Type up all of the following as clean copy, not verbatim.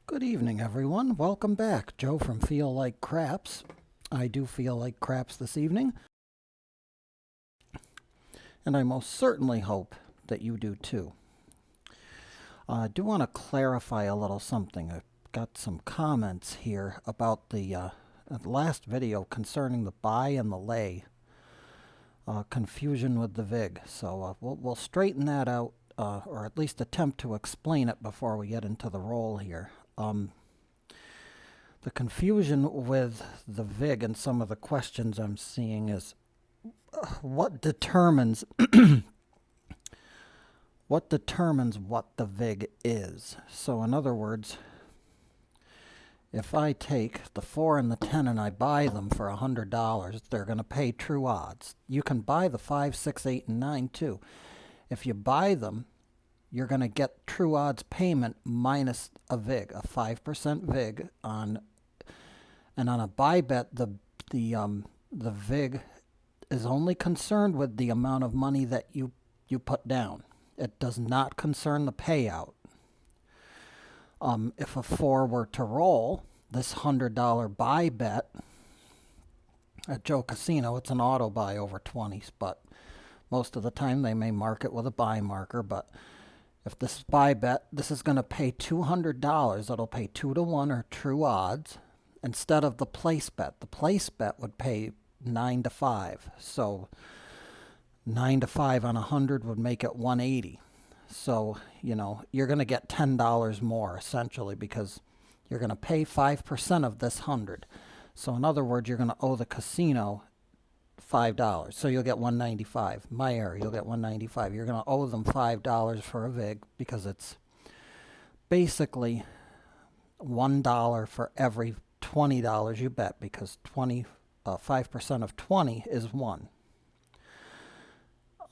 Good evening, everyone. Welcome back. Joe from Feel Like Craps. I do feel like craps this evening, and I most certainly hope that you do too. I do want to clarify a little something. I've got some comments here about the last video concerning the buy and the lay confusion with the VIG. So we'll straighten that out, or at least attempt to explain it before we get into the roll here. The confusion with the VIG and some of the questions I'm seeing is what determines what the VIG is. So in other words, if I take the 4 and the 10 and I buy them for $100, they're going to pay true odds. You can buy the 5, 6, 8, and 9 too. If you buy them, you're going to get true odds payment minus a VIG, a 5% VIG on. And on a buy bet, the VIG is only concerned with the amount of money that you put down. It does not concern the payout. If a 4 were to roll, this $100 buy bet at Joe Casino, it's an auto buy over 20s, but most of the time they may mark it with a buy marker. But if this is buy bet, this is going to pay $200. It'll pay 2 to 1 or true odds instead of the place bet. The place bet would pay 9 to 5. So 9 to 5 on 100 would make it 180. So, you're going to get $10 more essentially because you're going to pay 5% of this 100. So in other words, you're going to owe the casino $5. So you'll get $195. My error, you'll get $195. You're going to owe them $5 for a VIG because it's basically $1 for every $20 you bet, because 5% of 20 is 1.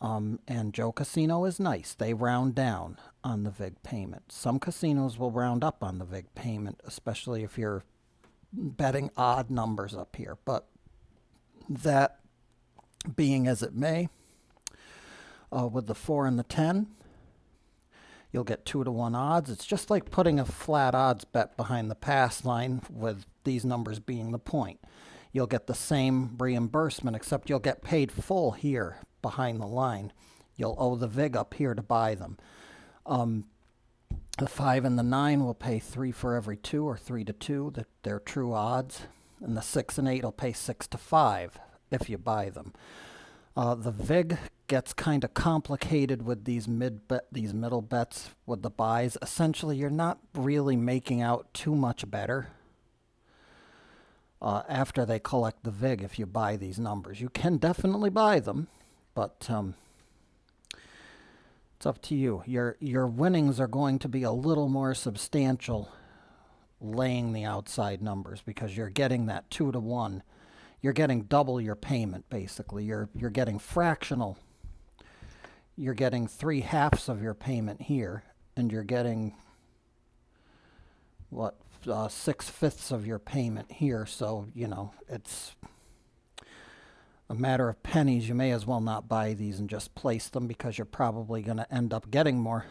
And Joe Casino is nice. They round down on the VIG payment. Some casinos will round up on the VIG payment, especially if you're betting odd numbers up here. But that being as it may, with the 4 and the 10, you'll get 2 to 1 odds. It's just like putting a flat odds bet behind the pass line with these numbers being the point. You'll get the same reimbursement, except you'll get paid full here behind the line. You'll owe the VIG up here to buy them. The 5 and the 9 will pay 3 for every 2 or 3 to 2. They're true odds. And the 6 and 8 will pay 6 to 5 if you buy them. The VIG gets kind of complicated with these middle bets with the buys. Essentially, you're not really making out too much better after they collect the VIG if you buy these numbers. You can definitely buy them, but it's up to you. Your winnings are going to be a little more substantial laying the outside numbers because you're getting that 2 to 1. You're getting double your payment, basically. You're getting fractional. You're getting 3/2 of your payment here, and you're getting, 6/5 of your payment here. So, it's a matter of pennies. You may as well not buy these and just place them because you're probably going to end up getting more.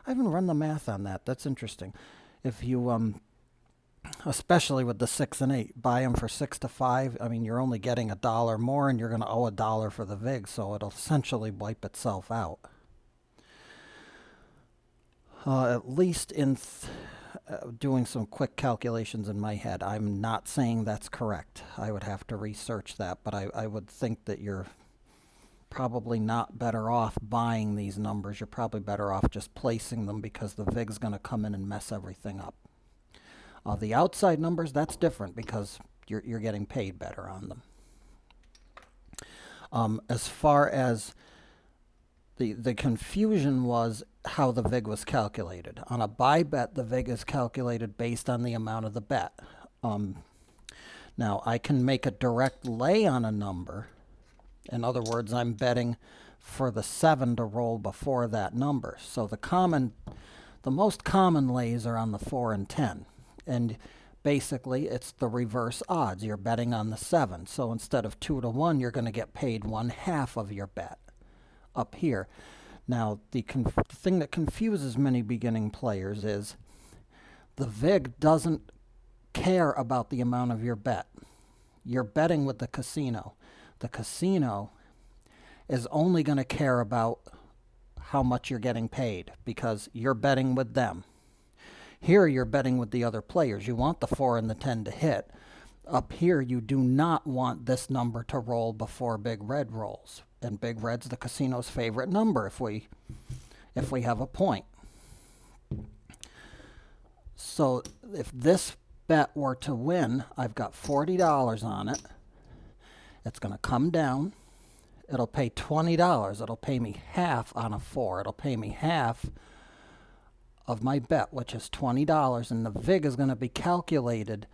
I haven't run the math on that. That's interesting. If you especially with the 6 and 8, buy them for 6 to 5. I mean, you're only getting $1 more, and you're going to owe $1 for the VIG, so it'll essentially wipe itself out. At least in doing some quick calculations in my head, I'm not saying that's correct. I would have to research that, but I would think that you're probably not better off buying these numbers. You're probably better off just placing them because the VIG's going to come in and mess everything up. The outside numbers, that's different because you're getting paid better on them. As far as the confusion was how the VIG was calculated. On a buy bet, the VIG is calculated based on the amount of the bet. Now, I can make a direct lay on a number. In other words, I'm betting for the 7 to roll before that number. So the most common lays are on the 4 and 10. And basically, it's the reverse odds. You're betting on the 7. So instead of 2 to 1, you're going to get paid 1/2 of your bet up here. Now, the thing that confuses many beginning players is The VIG doesn't care about the amount of your bet. You're betting with the casino. The casino is only going to care about how much you're getting paid because you're betting with them. Here you're betting with the other players. You want the 4 and the 10 to hit. Up here you do not want this number to roll before Big Red rolls. And Big Red's the casino's favorite number if we have a point. So if this bet were to win, I've got $40 on it. It's going to come down. It'll pay $20. It'll pay me half on a 4. It'll pay me half of my bet, which is $20. And the VIG is going to be calculated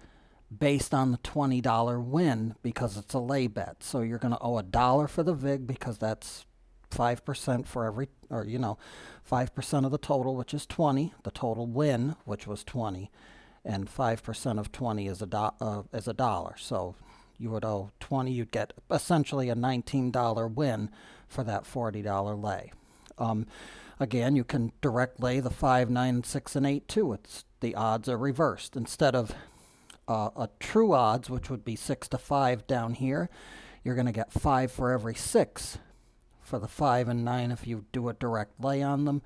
based on the $20 win because it's a lay bet. So you're going to owe $1 for the VIG because that's 5% for every, or 5% of the total, which is 20. The total win, which was 20, and 5% of 20 is $1. So you would owe 20. You'd get essentially a $19 win for that $40 lay. Again, you can direct lay the 5, 9, 6, and 8 too. The odds are reversed. Instead of a true odds, which would be 6 to 5 down here, you're going to get 5 for every 6 for the 5 and 9 if you do a direct lay on them.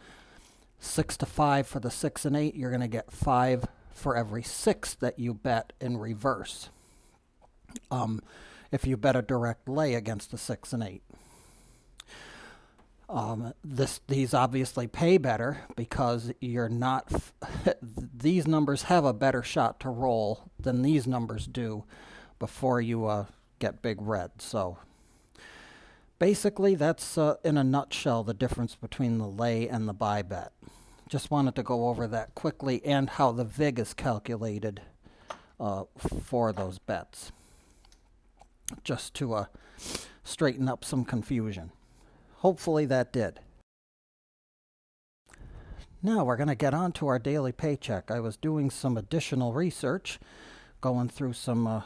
6 to 5 for the 6 and 8, you're going to get 5 for every 6 that you bet in reverse. If you bet a direct lay against the 6 and 8. These obviously pay better because you're not, these numbers have a better shot to roll than these numbers do before you get Big Red. So basically that's in a nutshell the difference between the lay and the buy bet. Just wanted to go over that quickly and how the VIG is calculated for those bets, just to straighten up some confusion. Hopefully that did. Now we're going to get on to our daily paycheck. I was doing some additional research, going through some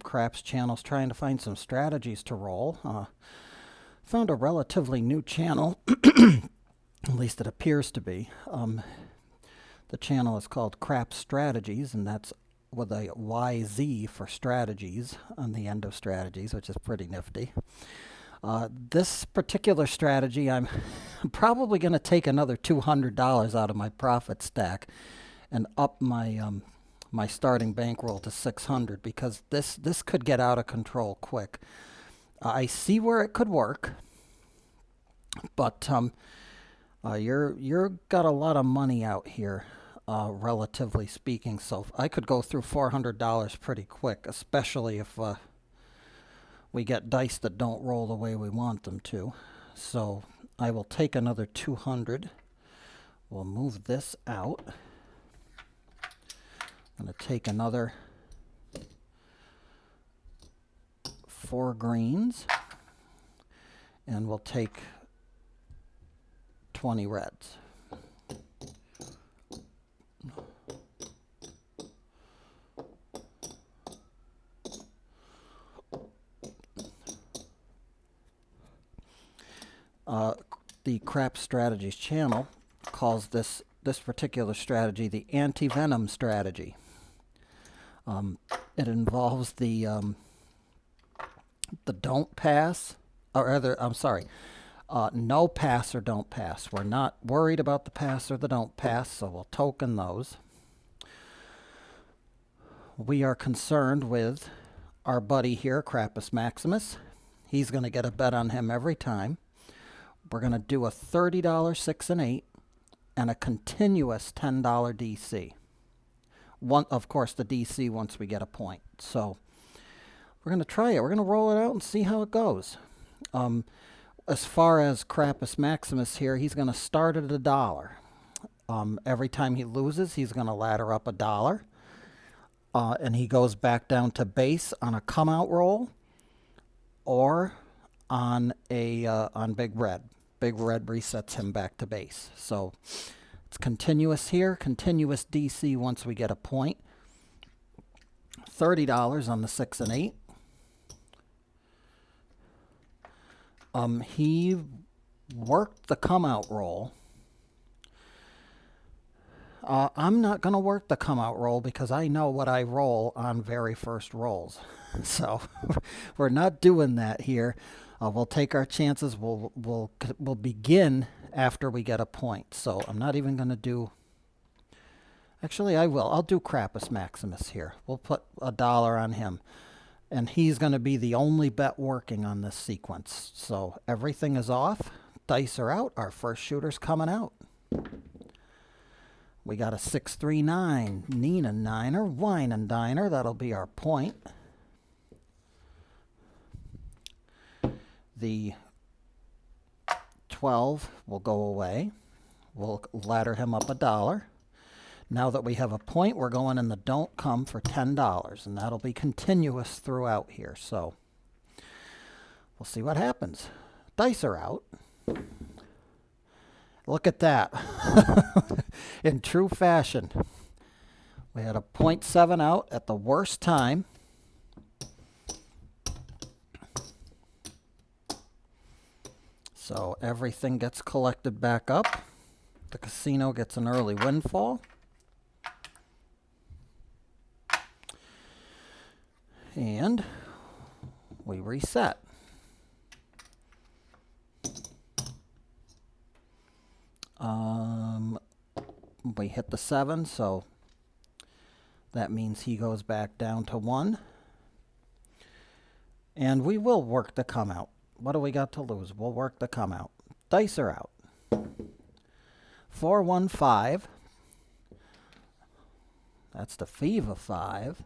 craps channels, trying to find some strategies to roll. Found a relatively new channel, at least it appears to be. The channel is called Craps Strategyz, and that's with a YZ for strategies on the end of strategies, which is pretty nifty. This particular strategy, I'm probably going to take another $200 out of my profit stack and up my my starting bankroll to $600 because this could get out of control quick. I see where it could work, but you're got a lot of money out here, relatively speaking. So I could go through $400 pretty quick, especially if we get dice that don't roll the way we want them to. So I will take another 200. We'll move this out. I'm going to take another 4 greens, and we'll take 20 reds. The Craps Strategyz channel calls this particular strategy the Anti-Venom strategy. It involves the don't pass, or rather, I'm sorry, no pass or don't pass. We're not worried about the pass or the don't pass, so we'll token those. We are concerned with our buddy here, Craps Maximus. He's going to get a bet on him every time. We're going to do a $30 6 and 8 and a continuous $10 DC. Of course, the DC once we get a point. So we're going to try it. We're going to roll it out and see how it goes. As far as Craps Maximus here, he's going to start at $1. Every time he loses, he's going to ladder up $1. And he goes back down to base on a come out roll or on Big Red. Big Red resets him back to base. So it's continuous here, continuous DC once we get a point. $30 on the 6 and 8. He worked the come out roll. I'm not going to work the come out roll because I know what I roll on very first rolls. So we're not doing that here. We'll take our chances. We'll begin after we get a point. So I'm not even going to do... Actually, I will. I'll do Craps Maximus here. We'll put $1 on him. And he's going to be the only bet working on this sequence. So everything is off. Dice are out. Our first shooter's coming out. We got a 6-3-9. Nina Niner. Wine and Diner. That'll be our point. The 12 will go away. We'll ladder him up $1. Now that we have a point, we're going in the don't come for $10, and that'll be continuous throughout here. So we'll see what happens. Dice are out. Look at that. In true fashion. We had a 0.7 out at the worst time. So everything gets collected back up. The casino gets an early windfall. And we reset. We hit the 7, so that means he goes back down to 1. And we will work the come out. What do we got to lose? We'll work the come out. Dice are out. 4-1-5. That's the Fever 5.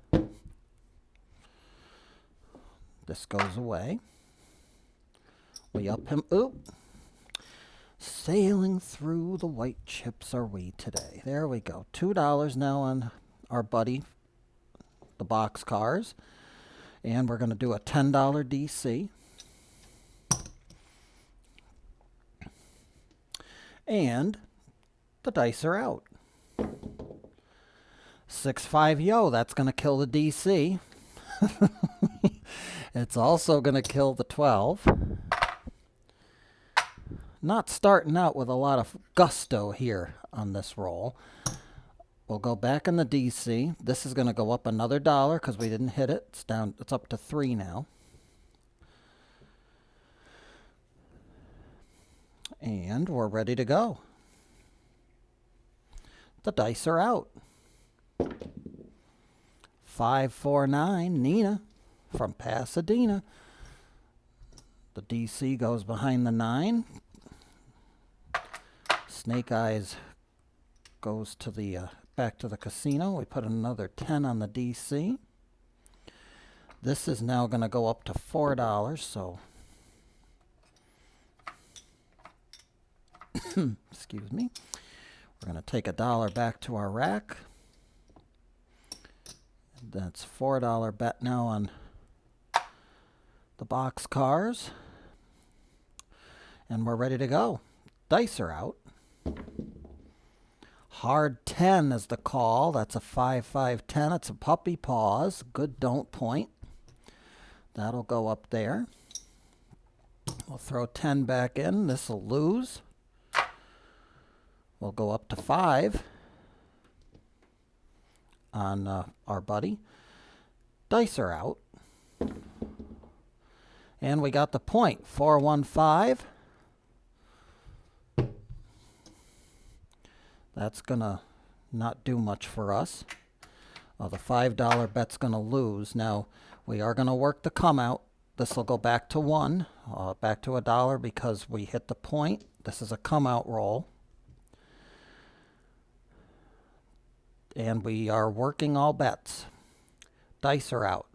This goes away. We up him. Oop. Sailing through the white chips are we today. There we go. $2 now on our buddy, the box cars. And we're going to do a $10 DC. And the dice are out. 6-5 yo, that's going to kill the DC. It's also going to kill the 12. Not starting out with a lot of gusto here on this roll. We'll go back in the DC. This is going to go up another $1 because we didn't hit it. It's down. It's up to 3 now. And we're ready to go. The dice are out. 5-4-9, Nina from Pasadena. The DC goes behind the 9. Snake Eyes goes to the back to the casino. We put another 10 on the DC. This is now going to go up to $4, so excuse me. We're going to take $1 back to our rack. That's $4 bet now on the box cars. And we're ready to go. Dice are out. Hard 10 is the call. That's a 5-5-10. It's a puppy pause. Good don't point. That'll go up there. We'll throw 10 back in. This will lose. We'll go up to 5 on our buddy. Dice are out. And we got the point. 4-1-5. That's going to not do much for us. The $5 bet's going to lose. Now, we are going to work the come out. This will go back to 1, back to $1 because we hit the point. This is a come out roll. And we are working all bets. Dice are out.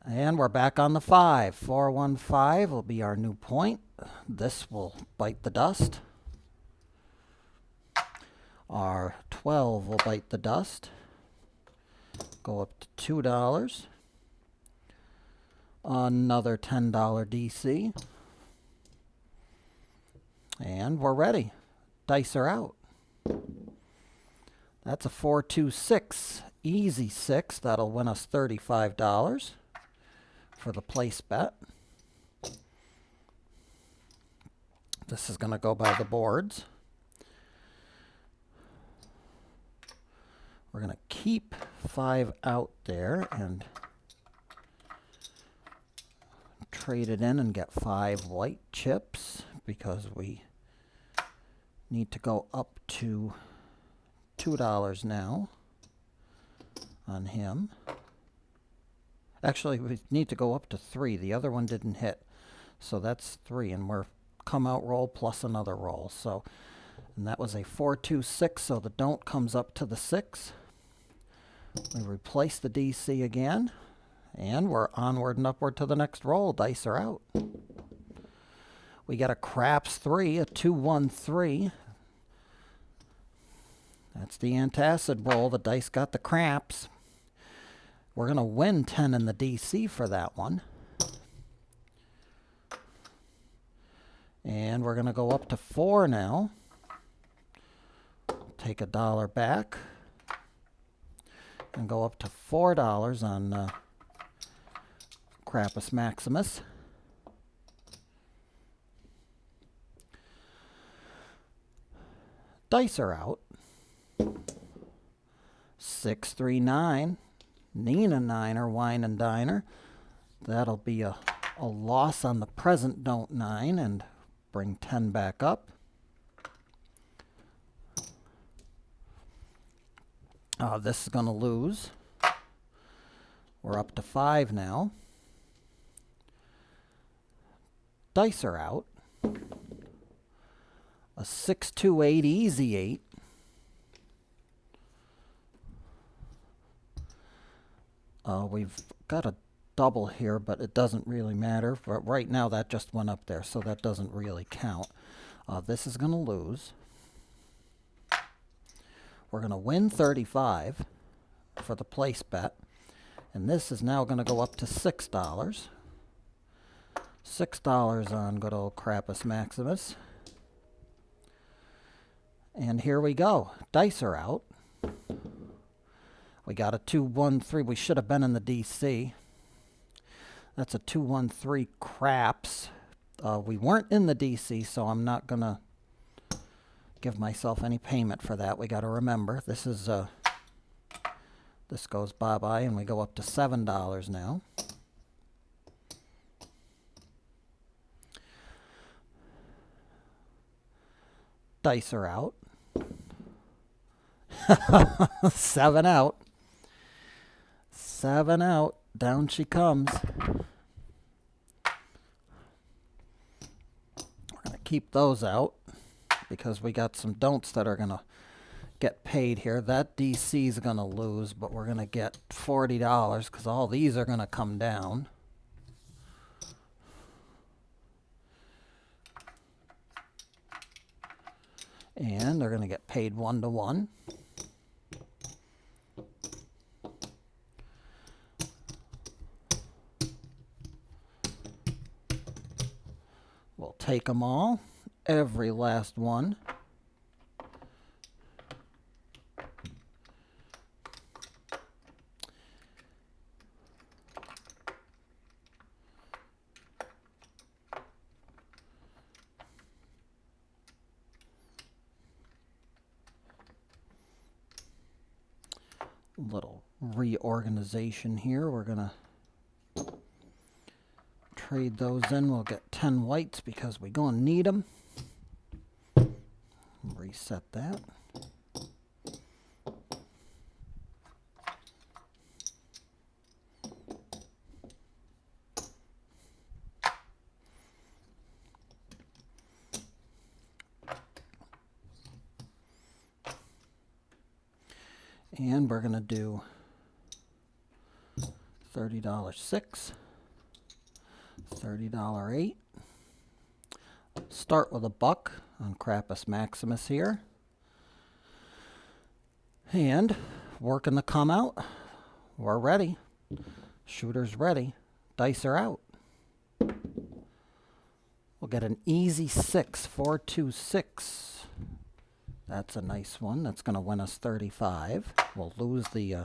And we're back on the 5. 4-1-5 will be our new point. This will bite the dust. Our 12 will bite the dust. Go up to $2. Another $10 DC. And we're ready. Dice are out. That's a 4-2-6. Easy 6. That'll win us $35 for the place bet. This is going to go by the boards. We're going to keep 5 out there and trade it in and get 5 white chips because we need to go up to $2 now on him. Actually, we need to go up to 3. The other one didn't hit. So that's 3, and we're come out roll plus another roll. So, and that was a 4, 2, 6, so the don't comes up to the 6. We replace the DC again, and we're onward and upward to the next roll. Dice are out. We get a craps 3, a 2, 1, 3. That's the antacid roll. The dice got the craps. We're going to win 10 in the DC for that one. And we're going to go up to 4 now. Take $1 back. And go up to $4 on Craps Maximus. Dice are out. 6, 3, 9. Nina Niner, Wine and Diner. That'll be a loss on the present don't 9 and bring 10 back up. This is going to lose. We're up to 5 now. Dice are out. A 6, 2, 8, easy 8. We've got a double here, but it doesn't really matter. But right now, that just went up there, so that doesn't really count. This is going to lose. We're going to win 35 for the place bet. And this is now going to go up to $6. $6 on good old Craps Maximus. And here we go. Dice are out. We got a 2, 1, 3. We should have been in the DC. That's a 2, 1, 3 craps. We weren't in the DC, so I'm not going to give myself any payment for that. We got to remember, this is this goes bye-bye, and we go up to $7 now. Dice are out. 7 out. 7 out. Down she comes. We're going to keep those out because we got some don'ts that are going to get paid here. That DC is going to lose, but we're going to get $40 because all these are going to come down. And they're going to get paid 1 to 1. We'll take them all, every last one. Little reorganization here. We're going to trade those in. We'll get 10 whites because we're going to need them. Reset that. And we're going to do $30 6, $30 8. Start with a buck on Craps Maximus here. And working the come out. We're ready. Shooter's ready. Dice are out. We'll get an easy 6, 4, 2, 6. That's a nice one. That's going to win us 35. We'll lose the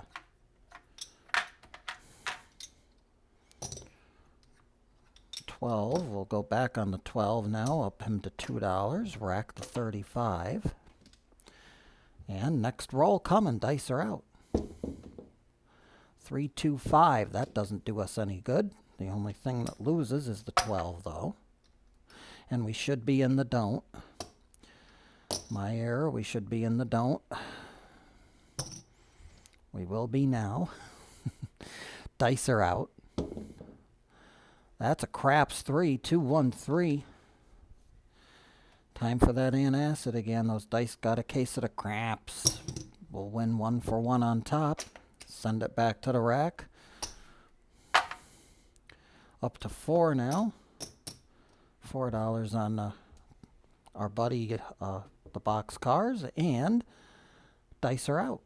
12. We'll go back on the 12 now, up him to $2. Rack the 35. And next roll coming. Dice are out. 3, 2, 5. That doesn't do us any good. The only thing that loses is the 12, though. And we should be in the don't. My error, we should be in the don't. We will be now. Dice are out. That's a craps 3, 2, 1, 3. Time for that antacid again. Those dice got a case of the craps. We'll win 1 for 1 on top. Send it back to the rack. Up to 4 now. $4 on our buddy, the box cars, and dice are out.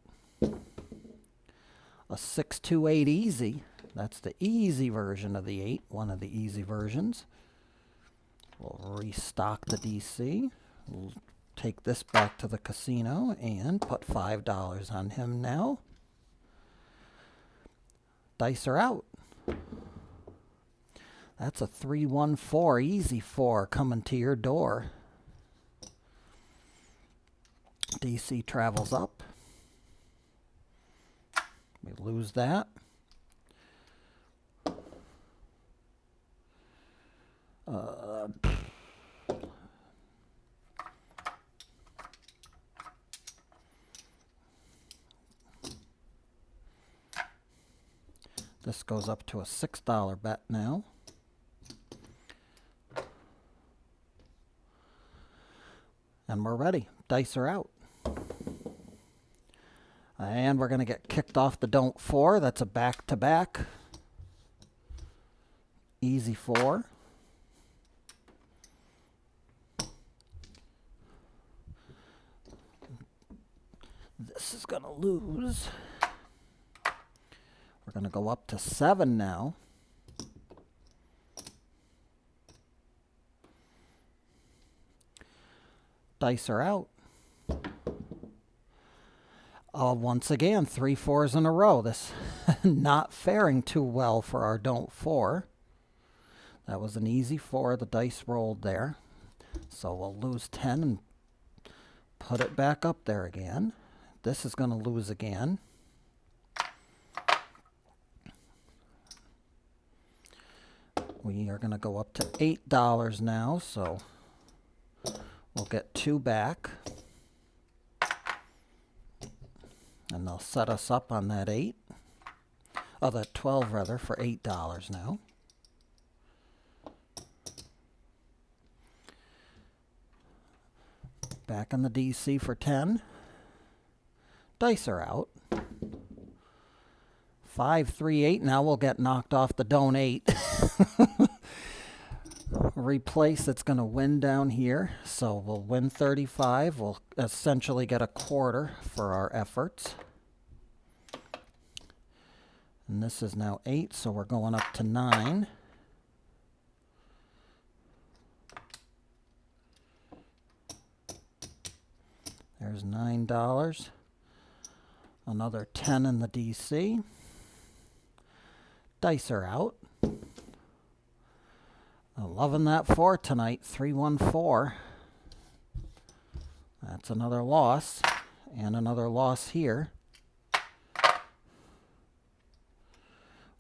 A 6, 2, 8 easy. That's the easy version of the 8, one of the easy versions. We'll restock the DC. We'll take this back to the casino and put $5 on him now. Dice are out. That's a 3, 1, 4, easy 4 coming to your door. DC travels up. We lose that. This goes up to a $6 bet now. And we're ready. Dice are out. And we're going to get kicked off the don't 4. That's a back-to-back. Easy 4. This is going to lose. We're going to go up to 7 now. Dice are out. Once again, 3 4s in a row. This not faring too well for our don't 4. That was an easy 4. The dice rolled there. So we'll lose 10 and put it back up there again. This is going to lose again. We are going to go up to $8 now, so we'll get 2 back. And they'll set us up on that 8. Oh, that 12 rather, for $8 now. Back on the DC for 10. Dice are out. 5, 3, 8. Now we'll get knocked off the don't 8. Replace, it's going to win down here. So we'll win 35. We'll essentially get a quarter for our efforts. And this is now 8, so we're going up to 9. There's $9. Another 10 in the DC. Dice are out. I'm loving that 4 tonight. 3, 1, 4. That's another loss. And another loss here.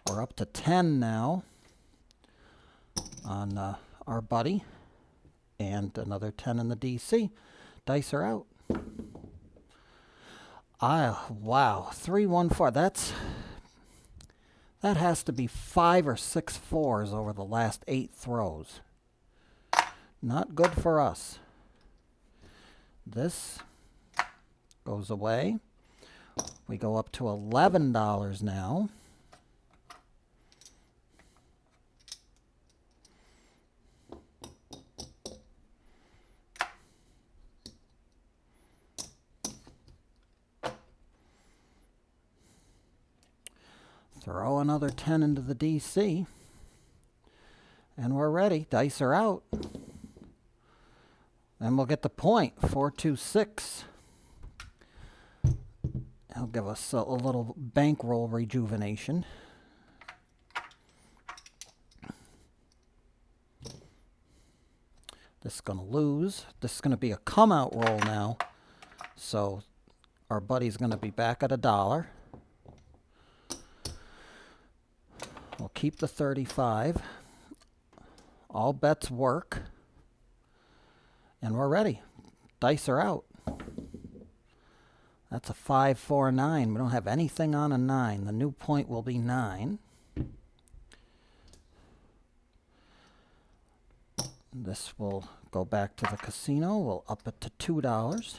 We're up to 10 now on our buddy. And another 10 in the DC. Dice are out. Wow. 3, 1, 4. That has to be 5 or 6 4s over the last 8 throws. Not good for us. This goes away. We go up to $11 now. Throw another 10 into the DC. And we're ready. Dice are out. And we'll get the point. 4, 2, 6. He'll give us a little bankroll rejuvenation. This is going to lose. This is going to be a come out roll now. So our buddy's going to be back at $1. keep the 35. All bets work. And we're ready. Dice are out. That's a 5, 4, 9. We don't have anything on a 9. The new point will be 9. This will go back to the casino. We'll up it to $2.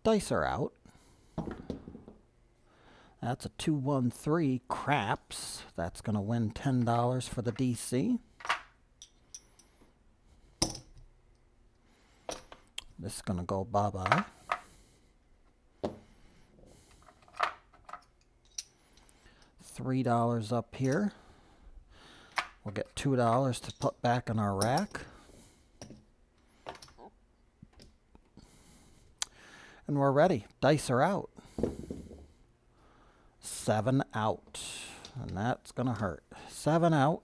Dice are out. That's a 2, 1, 3 craps. That's going to win $10 for the DC. This is going to go bye-bye. $3 up here. We'll get $2 to put back in our rack. And we're ready. Dice are out. 7 out. And that's going to hurt. 7 out.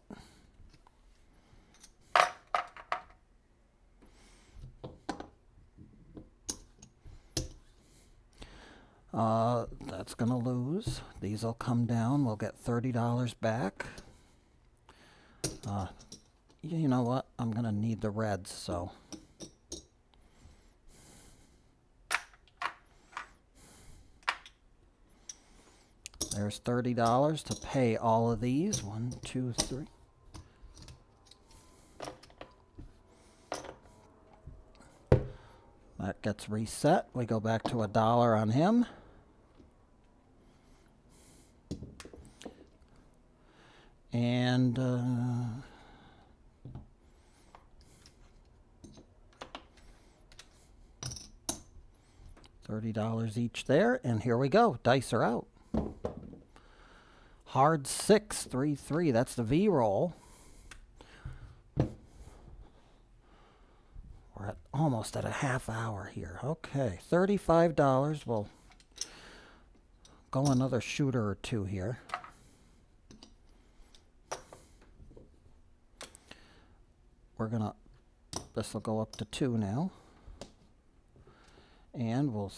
That's going to lose. These will come down. We'll get $30 back. You know what? I'm going to need the reds, so. There's $30 to pay all of these. 1, 2, 3. That gets reset. We go back to $1 on him. And $30 each there. And here we go. Dice are out. Hard 6, 3, 3. That's the V roll. We're almost at a half hour here. Okay, $35. We'll go another shooter or two here. This will go up to 2 now. And we'll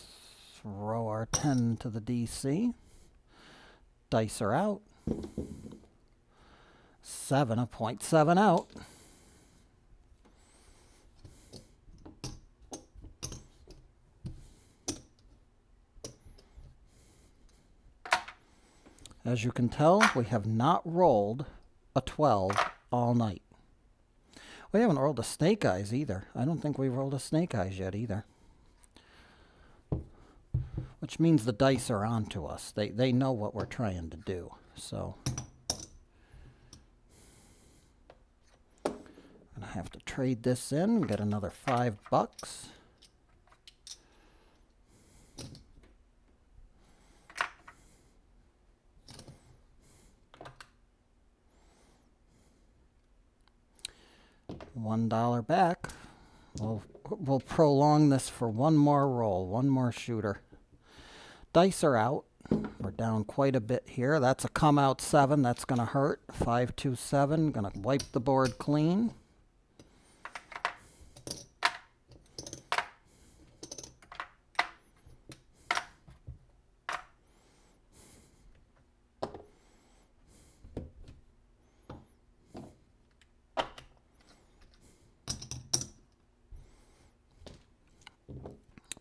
throw our 10 to the DC. Dice are out. 7, a 0.7 out. As you can tell, we have not rolled a 12 all night. We haven't rolled a snake eyes either. I don't think we've rolled a snake eyes yet either. Which means the dice are on to us. They know what we're trying to do. So I'm gonna have to trade this in, get another $5. $1 back. We'll prolong this for one more roll, one more shooter. Dice are out. We're down quite a bit here. That's a come out 7. That's going to hurt. 5, 2, 7. Going to wipe the board clean.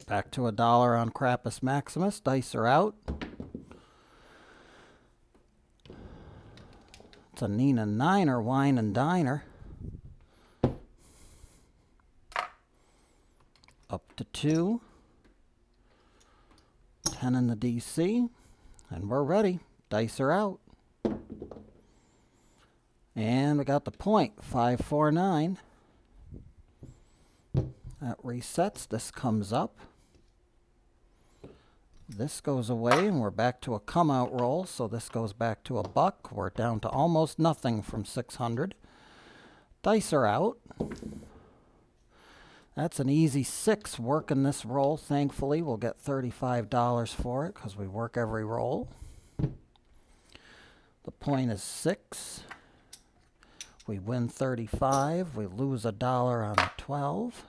Back to $1 on Craps Maximus. Dice are out. It's a Nina Niner, Wine and Diner. Up to 2. 10 in the DC. And we're ready. Dice are out. And we got the point. 5, 4, 9. That resets. This comes up. This goes away, and we're back to a come-out roll, so this goes back to $1. We're down to almost nothing from 600. Dice are out. That's an easy 6 working this roll. Thankfully, we'll get $35 for it because we work every roll. The point is 6. We win 35. We lose $1 on the 12.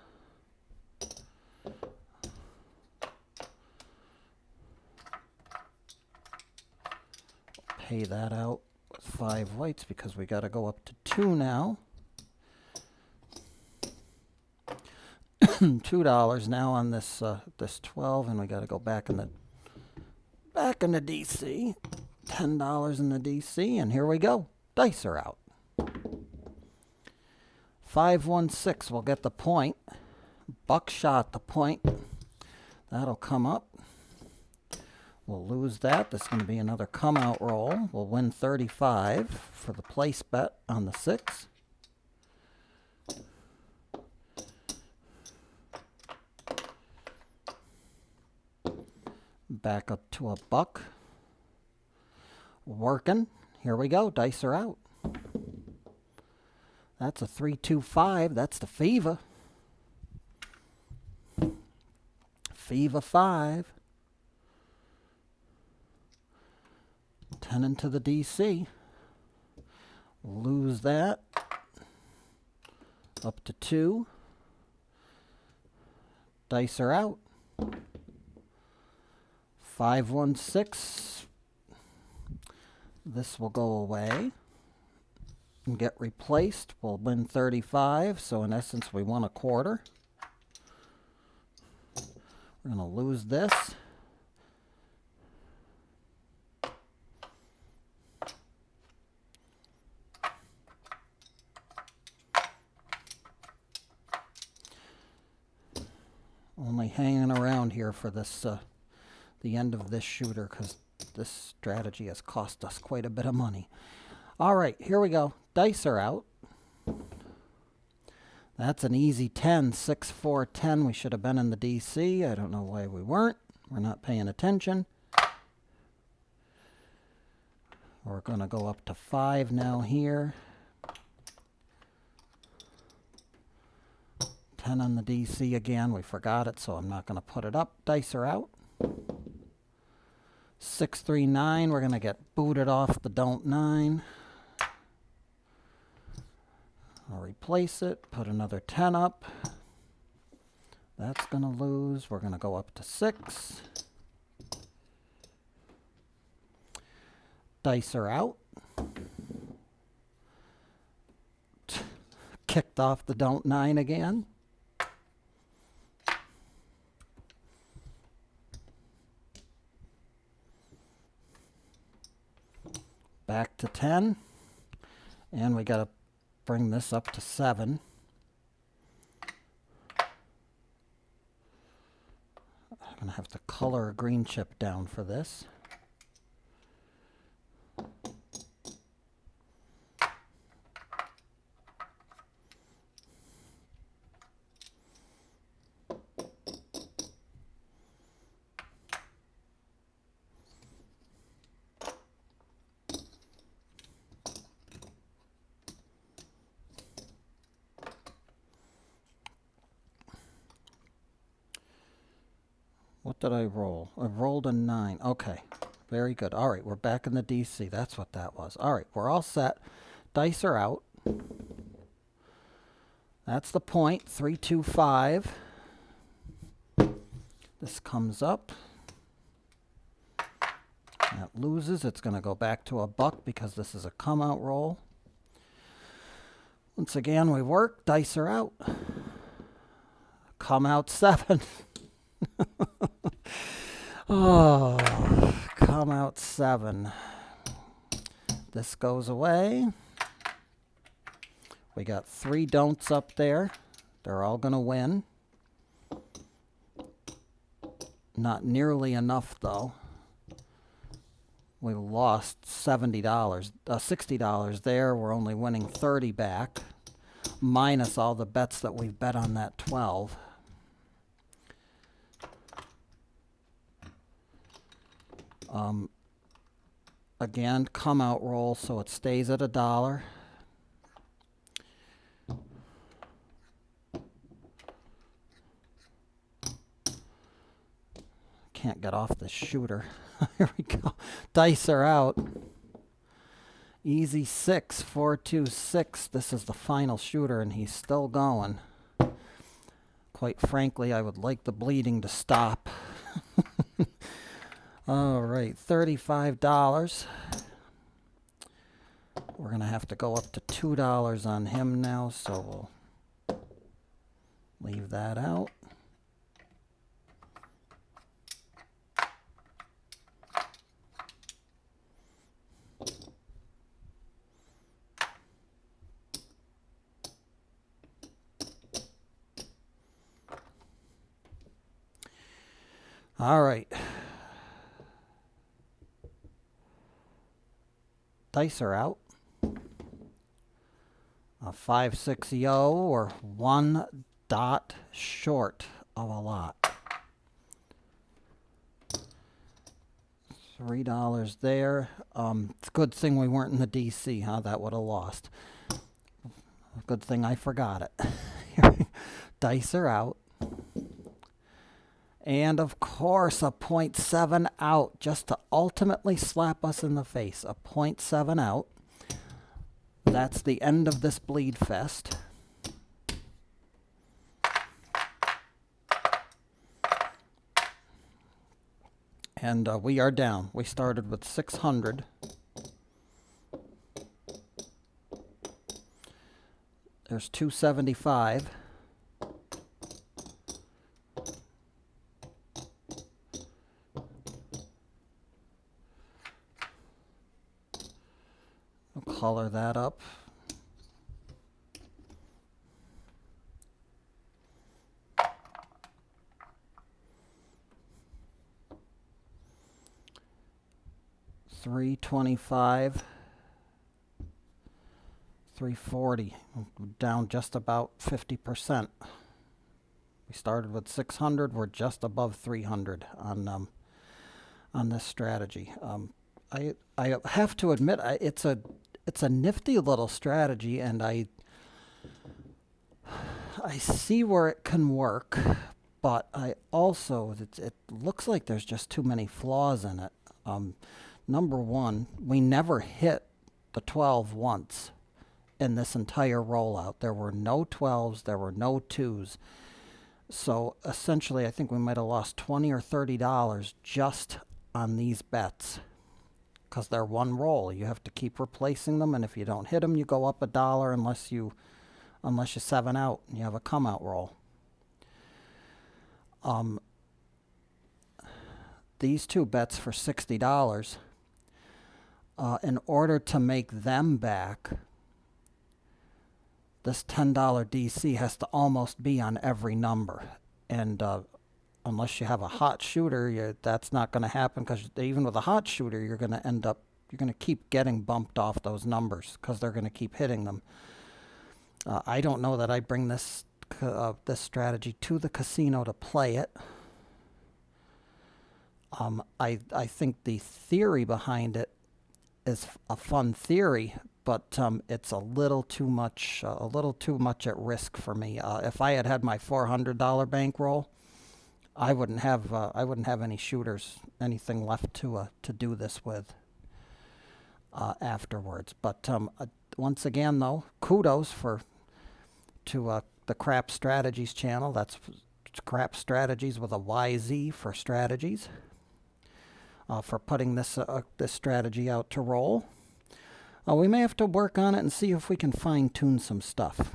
pay that out with 5 whites because we got to go up to 2 now. $2 now on this this 12, and we got to go back in the DC. $10 in the DC, and here we go. Dice are out. 516 will get the point. Buckshot the point. That'll come up. We'll lose that. This is going to be another come out roll. We'll win 35 for the place bet on the 6. Back up to a buck. Working. Here we go. Dice are out. That's a 325. That's the fever. Fever 5. 10 into the DC. Lose that. Up to 2. Dice are out. 516. This will go away and get replaced. We'll win 35. So in essence, we won a quarter. We're going to lose this. Only hanging around here for this the end of this shooter because this strategy has cost us quite a bit of money. All right, here we go. Dice are out. That's an easy 10. 6, 4, 10. We should have been in the DC. I don't know why we weren't. We're not paying attention. We're going to go up to 5 now here. 10 on the DC again. We forgot it, so I'm not going to put it up. Dice are out. 6, 3, 9. We're going to get booted off the don't 9. I'll replace it. Put another 10 up. That's going to lose. We're going to go up to 6. Dice are out. Kicked off the don't 9 again. Back to 10. And we got to bring this up to 7. I'm going to have to color a green chip down for this. What did I roll? I rolled a 9. Okay, very good. All right, we're back in the DC. That's what that was. All right, we're all set. Dice are out. That's the point. 3, 2, 5. This comes up. That loses. It's going to go back to a buck because this is a come out roll. Once again, we work. Dice are out. Come out 7. Oh, come out 7. This goes away. We got 3 don'ts up there. They're all going to win. Not nearly enough, though. We lost $60 there. We're only winning 30 back, minus all the bets that we've bet on that 12. Again, come out roll, so it stays at $1. Can't get off this shooter. Here we go. Dice are out. Easy 6, 4, 2, 6. This is the final shooter, and he's still going. Quite frankly, I would like the bleeding to stop. All right, $35. We're going to have to go up to $2 on him now, so we'll leave that out. All right. Dice are out. A 5-6 yo, or 1 dot short of a lot. $3 there. It's a good thing we weren't in the DC, huh? That would have lost. Good thing I forgot it. Dice are out. And of course, a 0.7 out, just to ultimately slap us in the face. A 0.7 out. That's the end of this bleed fest. And we are down. We started with 600. There's 275. We'll color that up. $325, $340, down just about 50%. We started with 600. We're just above 300 on this strategy. I have to admit, it's a nifty little strategy, and I see where it can work, but I also it looks like there's just too many flaws in it. Number one, we never hit the 12 once in this entire rollout. There were no 12s, there were no 2s. So essentially, I think we might have lost $20 or $30 just on these bets, because they're one roll. You have to keep replacing them, and if you don't hit them, you go up $1 unless you 7 out and you have a come out roll. These two bets for $60. In order to make them back, this $10 DC has to almost be on every number. And unless you have a hot shooter, that's not going to happen, because even with a hot shooter, you're going to keep getting bumped off those numbers because they're going to keep hitting them. I don't know that I bring this strategy to the casino to play it. I think the theory behind it is a fun theory, but it's a little too much at risk for me. If I had my $400 bankroll, I wouldn't have any shooters, anything left to do this with afterwards. But once again, though, kudos to the Craps Strategyz channel. That's Craps Strategyz with a YZ for strategies. For putting this strategy out to roll. We may have to work on it and see if we can fine-tune some stuff.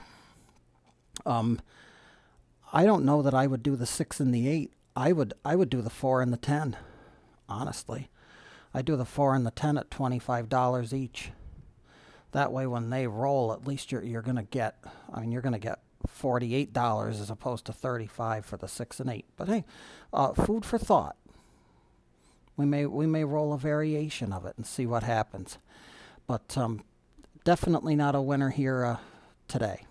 I don't know that I would do the 6 and the 8. I would do the 4 and the 10, honestly. I do the 4 and the 10 at $25 each. That way, when they roll, at least you're going to get, you're going to get $48 as opposed to $35 for the 6 and 8. But hey, food for thought. We may roll a variation of it and see what happens. But definitely not a winner here today.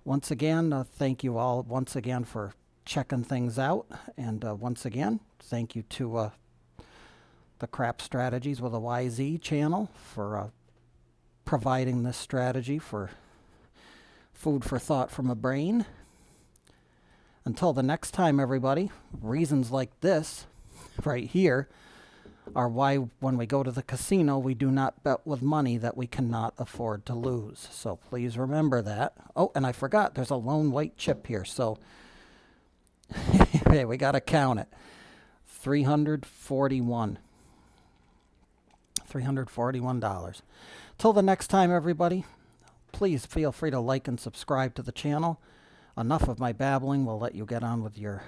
Once again, thank you all once again for checking things out. And once again, thank you to the Craps Strategyz with a YZ channel for providing this strategy for food for thought from a brain. Until the next time, everybody, reasons like this right here are why when we go to the casino, we do not bet with money that we cannot afford to lose. So please remember that. Oh, and I forgot, there's a lone white chip here. So hey, we got to count it. 341. $341. Till the next time, everybody, please feel free to like and subscribe to the channel. Enough of my babbling. We'll let you get on with your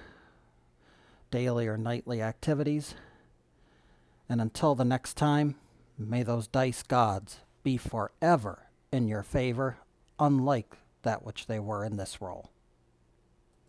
daily or nightly activities. And until the next time, may those dice gods be forever in your favor, unlike that which they were in this roll.